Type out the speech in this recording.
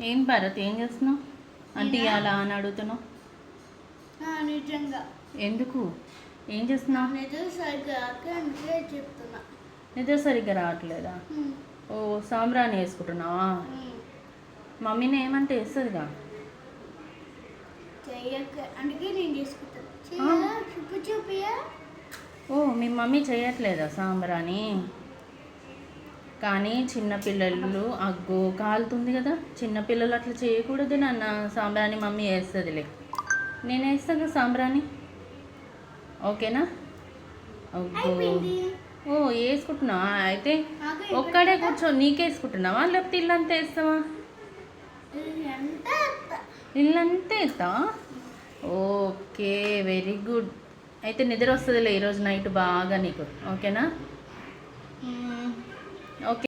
ఏం భారత్, ఏం చేస్తున్నావు? అంటే అలా అని అడుగుతున్నావు నిజంగా? ఎందుకు? ఏం చేస్తున్నావు? నిద్ర సరిగ్గా రావట్లేదా? ఓ, సాంబ్రాణి వేసుకుంటున్నావా? మమ్మీని ఏమంటే వేస్తుందిగా. ఓ, మీ మమ్మీ చేయట్లేదా సాంబ్రాణి? కానీ చిన్నపిల్లలు అగ్గో కాలుతుంది కదా, చిన్నపిల్లలు అట్లా చేయకూడదు నాన్న. సాంబ్రాణి మమ్మీ వేస్తుందిలే, నేను వేస్తాను సాంబ్రాణి. ఓకేనా? అగ్గో, ఓ వేసుకుంటున్నావా? అయితే ఒక్కడే కూర్చో, నీకేసుకుంటున్నావా లేకపోతే ఇల్లంతా వేస్తావా? ఇల్లంతా వేస్తావా? Okay, very good. అయితే నిద్ర వస్తుందిలే ఈరోజు నైట్ బాగా నీకు. ఓకేనా? ఓకే.